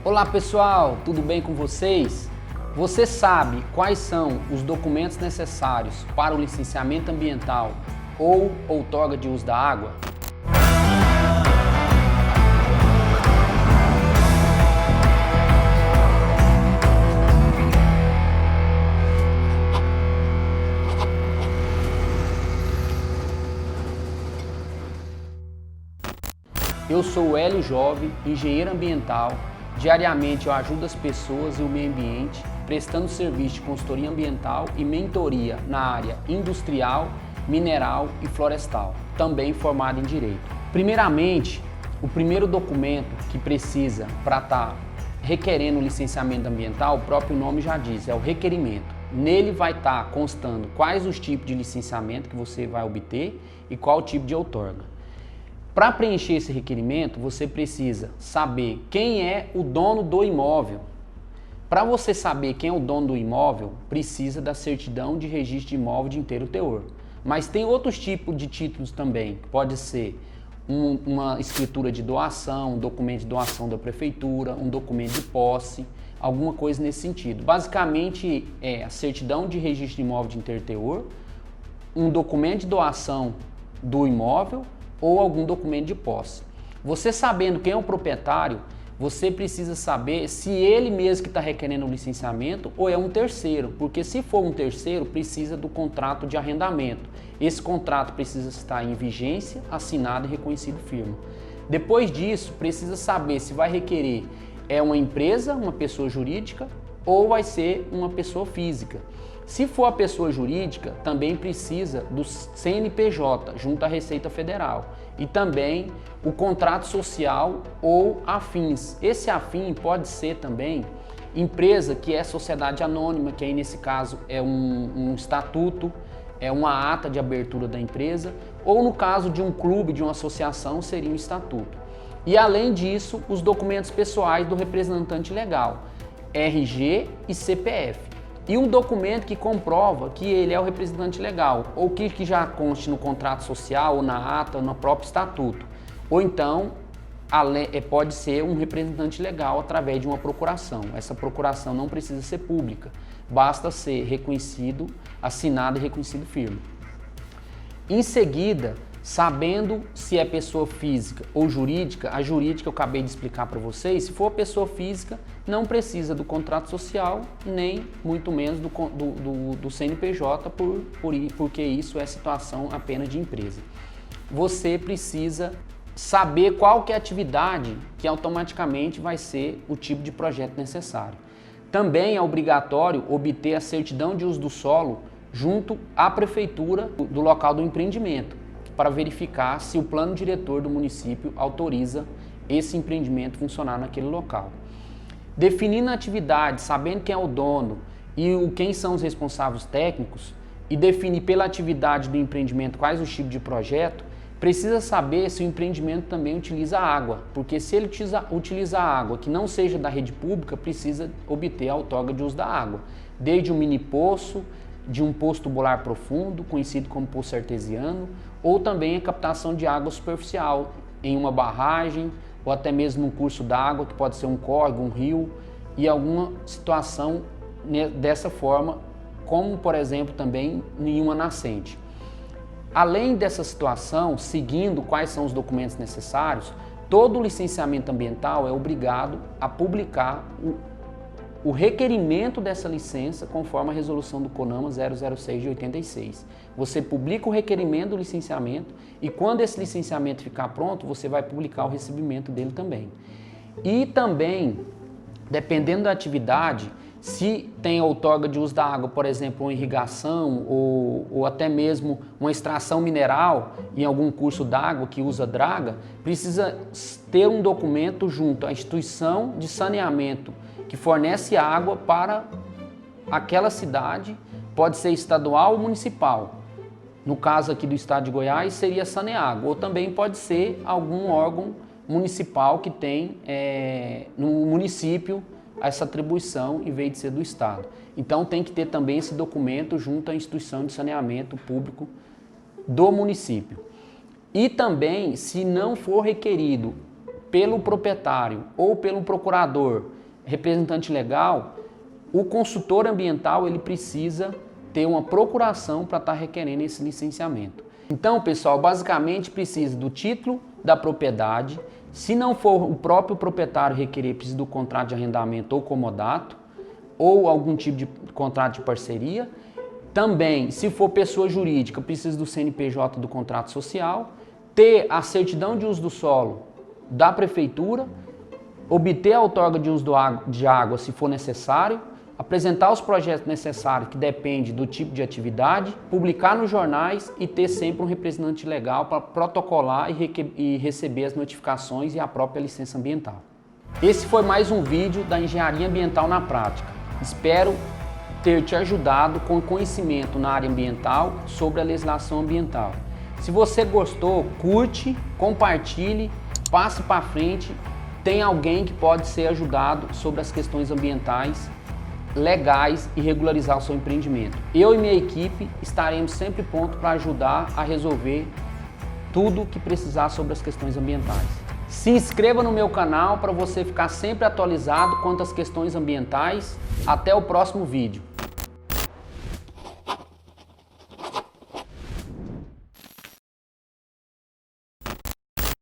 Olá pessoal, tudo bem com vocês? Você sabe quais são os documentos necessários para o licenciamento ambiental ou outorga de uso da água? Eu sou o Hélio Jove, engenheiro ambiental. Diariamente eu ajudo as pessoas e o meio ambiente, prestando serviço de consultoria ambiental e mentoria na área industrial, mineral e florestal, também formado em Direito. Primeiramente, o primeiro documento que precisa para estar requerendo o licenciamento ambiental, o próprio nome já diz, é o requerimento. Nele vai estar constando quais os tipos de licenciamento que você vai obter e qual o tipo de outorga. Para preencher esse requerimento, você precisa saber quem é o dono do imóvel. Para você saber quem é o dono do imóvel, precisa da certidão de registro de imóvel de inteiro teor. Mas tem outros tipos de títulos também. Pode ser uma escritura de doação, um documento de doação da prefeitura, um documento de posse, alguma coisa nesse sentido. Basicamente é a certidão de registro de imóvel de inteiro teor, um documento de doação do imóvel ou algum documento de posse. Você sabendo quem é o proprietário, você precisa saber se ele mesmo que está requerendo o licenciamento ou é um terceiro, porque se for um terceiro, precisa do contrato de arrendamento. Esse contrato precisa estar em vigência, assinado e reconhecido firme. Depois disso, precisa saber se vai requerer uma empresa, uma pessoa jurídica, ou vai ser uma pessoa física. Se for a pessoa jurídica, também precisa do CNPJ, junto à Receita Federal. E também o contrato social ou afins. Esse afim pode ser também empresa que é sociedade anônima, que aí nesse caso é um estatuto, é uma ata de abertura da empresa, ou no caso de um clube, de uma associação, seria um estatuto. E além disso, os documentos pessoais do representante legal, RG e CPF. E um documento que comprova que ele é o representante legal, ou que já conste no contrato social, ou na ata, ou no próprio estatuto. Ou então, pode ser um representante legal através de uma procuração. Essa procuração não precisa ser pública, basta ser reconhecido, assinado e reconhecido firme. Em seguida, sabendo se é pessoa física ou jurídica, a jurídica eu acabei de explicar para vocês, se for pessoa física, não precisa do contrato social, nem muito menos do CNPJ, porque isso é situação apenas de empresa. Você precisa saber qual que é a atividade que automaticamente vai ser o tipo de projeto necessário. Também é obrigatório obter a certidão de uso do solo junto à prefeitura do local do empreendimento, para verificar se o plano diretor do município autoriza esse empreendimento funcionar naquele local. Definindo a atividade, sabendo quem é o dono e quem são os responsáveis técnicos, e definir pela atividade do empreendimento quais os tipos de projeto, precisa saber se o empreendimento também utiliza água, porque se ele utiliza água que não seja da rede pública, precisa obter a outorga de uso da água, desde um mini poço, de um poço tubular profundo, conhecido como poço artesiano, ou também a captação de água superficial em uma barragem, ou até mesmo num curso d'água, que pode ser um córrego, um rio, e alguma situação dessa forma, como por exemplo também em uma nascente. Além dessa situação, seguindo quais são os documentos necessários, todo licenciamento ambiental é obrigado a publicar o requerimento dessa licença conforme a resolução do CONAMA 006 de 86. Você publica o requerimento do licenciamento e quando esse licenciamento ficar pronto, você vai publicar o recebimento dele também. E também, dependendo da atividade, se tem outorga de uso da água, por exemplo, uma irrigação ou até mesmo uma extração mineral em algum curso d'água que usa draga, precisa ter um documento junto à instituição de saneamento que fornece água para aquela cidade, pode ser estadual ou municipal. No caso aqui do estado de Goiás seria Saneágua, ou também pode ser algum órgão municipal que tem no município essa atribuição em vez de ser do estado. Então tem que ter também esse documento junto à instituição de saneamento público do município. E também, se não for requerido pelo proprietário ou pelo procurador, representante legal, o consultor ambiental ele precisa ter uma procuração para estar requerendo esse licenciamento. Então, pessoal, basicamente precisa do título da propriedade. Se não for o próprio proprietário requerer, precisa do contrato de arrendamento ou comodato, ou algum tipo de contrato de parceria. Também, se for pessoa jurídica, precisa do CNPJ do contrato social, ter a certidão de uso do solo da prefeitura, obter a outorga de uso de água se for necessário, apresentar os projetos necessários que depende do tipo de atividade, publicar nos jornais e ter sempre um representante legal para protocolar e receber as notificações e a própria licença ambiental. Esse foi mais um vídeo da Engenharia Ambiental na Prática. Espero ter te ajudado com conhecimento na área ambiental sobre a legislação ambiental. Se você gostou, curte, compartilhe, passe para frente. Tem alguém que pode ser ajudado sobre as questões ambientais legais e regularizar o seu empreendimento. Eu e minha equipe estaremos sempre prontos para ajudar a resolver tudo que precisar sobre as questões ambientais. Se inscreva no meu canal para você ficar sempre atualizado quanto às questões ambientais. Até o próximo vídeo.